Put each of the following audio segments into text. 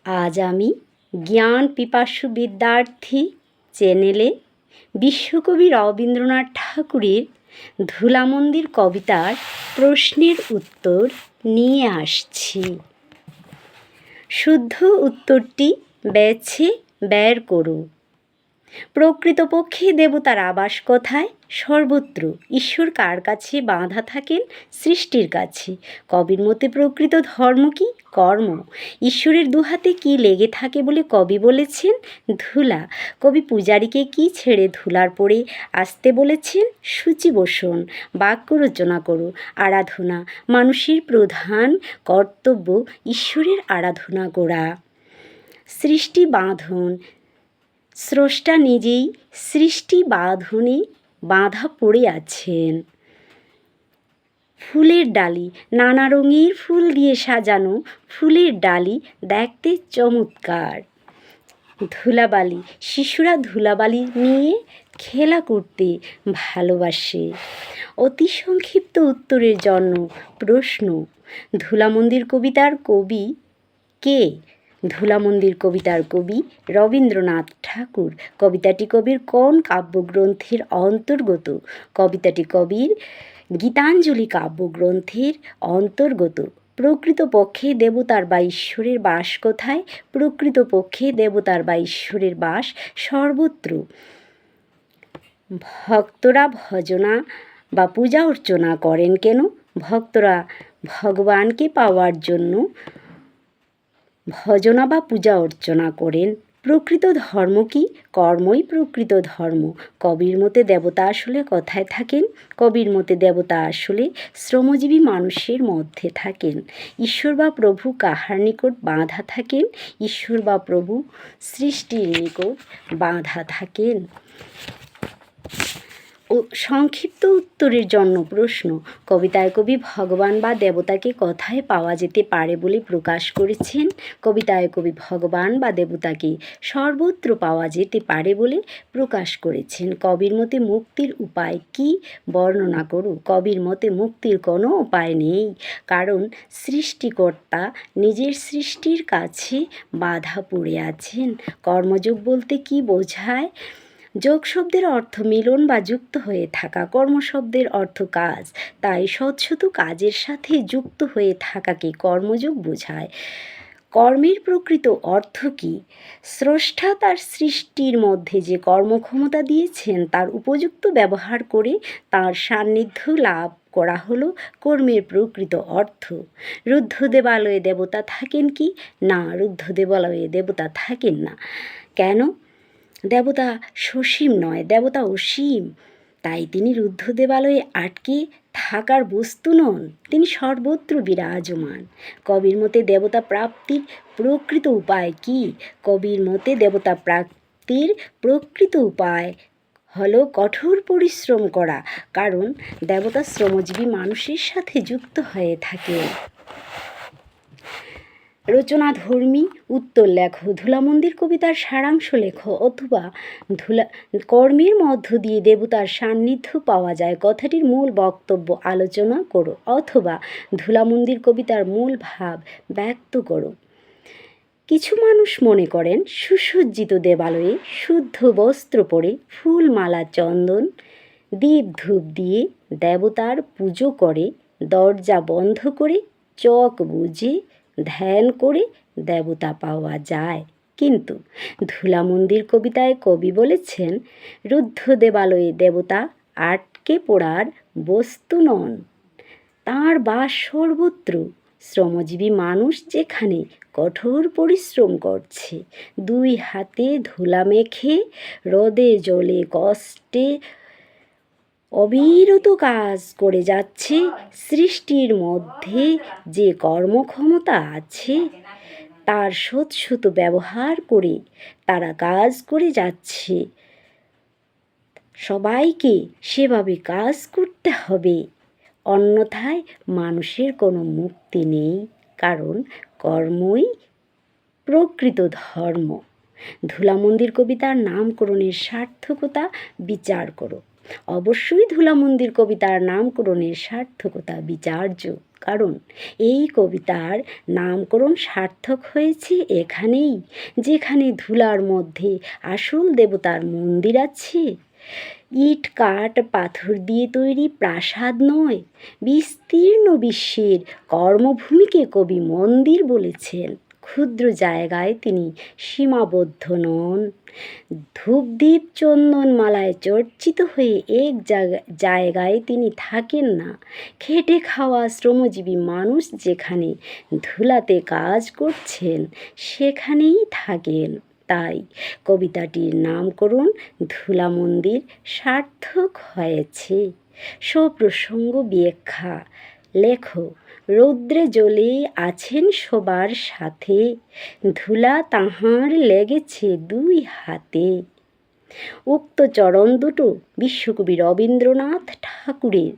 আজ আমি জ্ঞান পিপাসু বিদ্যার্থী চ্যানেলে বিশ্বকবি রবীন্দ্রনাথ ঠাকুরের ধুলামন্দির কবিতার প্রশ্নের উত্তর নিয়ে আসছি। শুদ্ধ উত্তরটি বেছে বের করো। প্রকৃতপক্ষে দেবতার আবাস কোথায়? সর্বত্র। ঈশ্বর কার কাছে বাঁধা থাকেন? সৃষ্টির কাছে। কবির মতে প্রকৃত ধর্ম কি? কর্ম। ঈশ্বরের দুহাতে কি লেগে থাকে বলে কবি বলেছেন? ধুলা। কবি পূজারীকে কি ছেড়ে ধুলার পরে আসতে বলেছেন? সূচি বসন। বাক্য রচনা করো। আরাধনা। মানুষের প্রধান কর্তব্য ঈশ্বরের আরাধনা করা। সৃষ্টি বাঁধন। স্রষ্টা নিজেই সৃষ্টি বাঁধনে বাঁধা পড়ে আছেন। ফুলের ডালি। নানা রঙের ফুল দিয়ে সাজানো ফুলের ডালি দেখতে চমৎকার। ধুলাবালি। শিশুরা ধুলাবালি নিয়ে খেলা করতে ভালোবাসে। অতি সংক্ষিপ্ত উত্তরের জন্য প্রশ্ন: ধুলামন্দির কবিতার কবি কে? ধুলামন্দির কবিতার কবি রবীন্দ্রনাথ ঠাকুর। কবিতাটি কবির কোন কাব্যগ্রন্থের অন্তর্গত? কবিতাটি কবির গীতাঞ্জলি কাব্যগ্রন্থের অন্তর্গত। প্রকৃতপক্ষে দেবতার বা ঈশ্বরের বাস কোথায়? প্রকৃতপক্ষে দেবতার বা ঈশ্বরের বাস সর্বত্র। ভক্তরা ভজনা বা পূজা অর্চনা করেন কেন? ভক্তরা ভগবানকে পাওয়ার জন্য ভজনা বা পূজা অর্চনা করেন। প্রকৃত ধর্ম কি? কর্মই প্রকৃত ধর্ম। কবির মতে দেবতা আসলে কোথায় থাকেন? কবির মতে দেবতা আসলে শ্রমজীবী মানুষের মধ্যে থাকেন। ঈশ্বর বা প্রভু কাহার নিকট বাঁধা থাকেন? ঈশ্বর বা প্রভু সৃষ্টির নিকট বাঁধা থাকেন। ও সংক্ষিপ্ত উত্তরের জন্য প্রশ্ন: কবিতায় কবি ভগবান বা দেবতাকে কোথায় পাওয়া যেতে পারে বলে প্রকাশ করেছেন? কবিতায় কবি ভগবান বা দেবতাকে সর্বত্র পাওয়া যেতে পারে বলে প্রকাশ করেছেন। কবির মতে মুক্তির উপায় কি? বর্ণনা করো। কবির মতে মুক্তির কোনো উপায় নেই, কারণ সৃষ্টিকর্তা নিজের সৃষ্টির কাছে বাধা পড়ে আছেন। কর্মযোগ বলতে কি বোঝায়? যোগ শব্দের অর্থ মিলন বা যুক্ত হয়ে থাকা। কর্ম শব্দের অর্থ কাজ, তাই সৎসত কাজের সাথে যুক্ত হয়ে থাকাকে কর্মযোগ বোঝায়। কর্মের প্রকৃত অর্থ কী? স্রষ্টা তার সৃষ্টির মধ্যে যে কর্মক্ষমতা দিয়েছেন তার উপযুক্ত ব্যবহার করে তার সান্নিধ্য লাভ করা হলো কর্মের প্রকৃত অর্থ। রুদ্ধ দেবালয়ে দেবতা থাকেন কি? না, রুদ্ধ দেবালয়ে দেবতা থাকেন না। কেন? দেবতা সসীম নয়, দেবতা অসীম, তাই তিনি রুদ্ধ দেবালয়ে আটকে থাকার বস্তু নন, তিনি সর্বত্র বিরাজমান। কবির মতে দেবতা প্রাপ্তির প্রকৃত উপায় কি? কবির মতে দেবতা প্রাপ্তির প্রকৃত উপায় হলো কঠোর পরিশ্রম করা, কারণ দেবতা শ্রমজীবী মানুষের সাথে যুক্ত হয়ে থাকে। রচনাধর্মী উত্তর লেখো। ধুলামন্দির কবিতার সারাংশ লেখো, অথবা কর্মের মধ্য দিয়ে দেবতার সান্নিধ্য পাওয়া যায় কথাটির মূল বক্তব্য আলোচনা করো, অথবা ধুলামন্দির কবিতার মূল ভাব ব্যক্ত করো। কিছু মানুষ মনে করেন সুসজ্জিত দেবালয়ে শুদ্ধ বস্ত্র পরে ফুলমালা চন্দন দীপ ধূপ দিয়ে দেবতার পুজো করে, দরজা বন্ধ করে চোখ বুজে ধ্যান করে দেবতা পাওয়া যায়। কিন্তু ধুলামন্দির কবিতায় কবি বলেছেন রুদ্ধ দেবালয়ে দেবতা আটকে পড়ার বস্তু নন, তাঁর বাস সর্বত্র। শ্রমজীবী মানুষ যেখানে কঠোর পরিশ্রম করছে, দুই হাতে ধুলা মেখে রোদে জলে কষ্টে অবিরত কাজ করে যাচ্ছে, সৃষ্টির মধ্যে যে কর্মক্ষমতা আছে তার সৎসত ব্যবহার করে তারা কাজ করে যাচ্ছে। সবাইকে সেভাবে কাজ করতে হবে, অন্যথায় মানুষের কোনো মুক্তি নেই, কারণ কর্মই প্রকৃত ধর্ম। ধুলামন্দির কবিতার নামকরণের সার্থকতা বিচার করো। অবশ্যই ধুলামন্দির কবিতার নামকরণের সার্থকতা বিচার্য। কারণ এই কবিতার নামকরণ সার্থক হয়েছে এখানেই, যেখানে ধুলার মধ্যে আসল দেবতার মন্দির আছে। ইট কাঠ পাথর দিয়ে তৈরি প্রাসাদ নয়, বিস্তীর্ণ বিশ্বের কর্মভূমিকে কবি মন্দির বলেছেন। ক্ষুদ্র জায়গায় তিনি সীমাবদ্ধ নন। ধূপদীপ চন্দনমালায় চর্চিত হয়ে এক জায়গায় তিনি থাকেন না। খেটে খাওয়া শ্রমজীবী মানুষ যেখানে ধুলাতে কাজ করছেন সেখানেই থাকেন। তাই কবিতাটির নামকরণ ধুলা মন্দির সার্থক হয়েছে। সপ্রসঙ্গ ব্যাখ্যা। লেখো, রৌদ্রে জ্বলে আছেন সবার সাথে, ধুলা তাহার লেগেছে দুই হাতে। উক্ত চরণ দুটো বিশ্বকবি রবীন্দ্রনাথ ঠাকুরের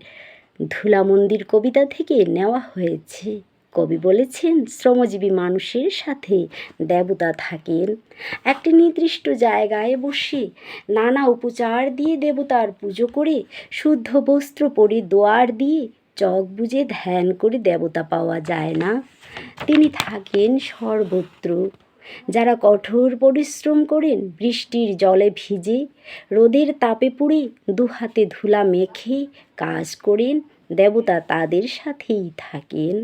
ধুলা মন্দির কবিতা থেকে নেওয়া হয়েছে। কবি বলেছেন, শ্রমজীবী মানুষের সাথে দেবতা থাকেন। একটি নির্দিষ্ট জায়গায় বসে নানা উপচার দিয়ে দেবতার পুজো করে, শুদ্ধ বস্ত্র পরে দোয়ার দিয়ে চোখ বুজে ধ্যান করে দেবতা পাওয়া যায় না। তিনি থাকেন সর্বত্র। যারা কঠোর পরিশ্রম করেন, বৃষ্টির জলে ভিজে, রোদের তাপে পুড়ে, দুহাতে ধুলা মেখে কাজ করেন, দেবতা তাদের সাথেই থাকেন।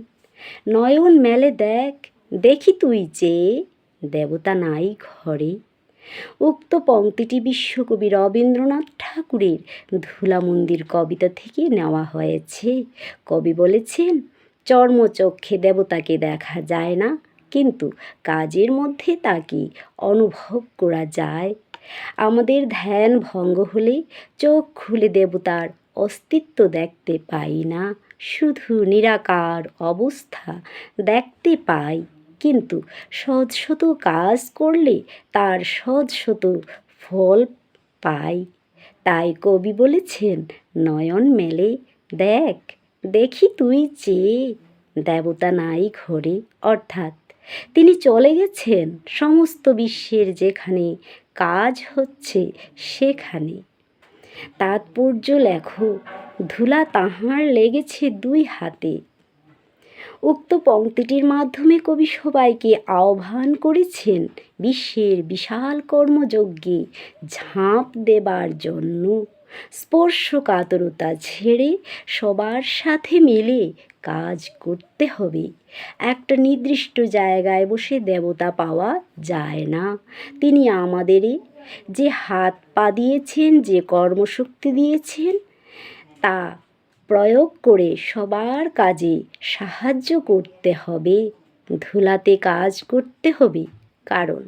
নয়ন মেলে দেখ, দেখি তুই চেয়ে, দেবতা নাই ঘরে। উক্ত পংক্তিটি বিশ্বকবি রবীন্দ্রনাথ ঠাকুরের ধুলা মন্দির কবিতা থেকে নেওয়া হয়েছে। কবি বলেছেন, চর্মচক্ষে দেবতাকে দেখা যায় না, কিন্তু কাজের মধ্যে তাকে অনুভব করা যায়। আমাদের ধ্যান ভঙ্গ হলে চোখ খুলে দেবতার অস্তিত্ব দেখতে পাই না, শুধু নিরাকার অবস্থা দেখতে পাই। কিন্তু শত কাজ করলে তার শত ফল পাই। তাই কবি বলেছেন, নয়ন মেলে দেখ, দেখি তুই চেয়ে, দেবতা নাই ঘরে। অর্থাৎ তিনি চলে গেছেন সমস্ত বিশ্বের যেখানে কাজ হচ্ছে সেখানে। তাৎপর্য লেখো, ধুলা তাহার লেগেছে দুই হাতে। উক্ত পংক্তিটির মাধ্যমে কবি সবাইকে আহ্বান করেছেন বিশ্বের বিশাল কর্মযজ্ঞে ঝাঁপ দেবার জন্য। স্পর্শকাতরতা ছেড়ে সবার সাথে মিলে কাজ করতে হবে। একটা নির্দিষ্ট জায়গায় বসে দেবতা পাওয়া যায় না। তিনি আমাদেরই যে হাত পা দিয়েছেন, যে কর্মশক্তি দিয়েছেন, তা প্রয়োগ করে সবার কাজে সাহায্য করতে হবে। ধুলাতে কাজ করতে হবে, কারণ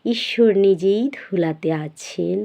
ঈশ্বর নিজেই ধুলাতে আছেন।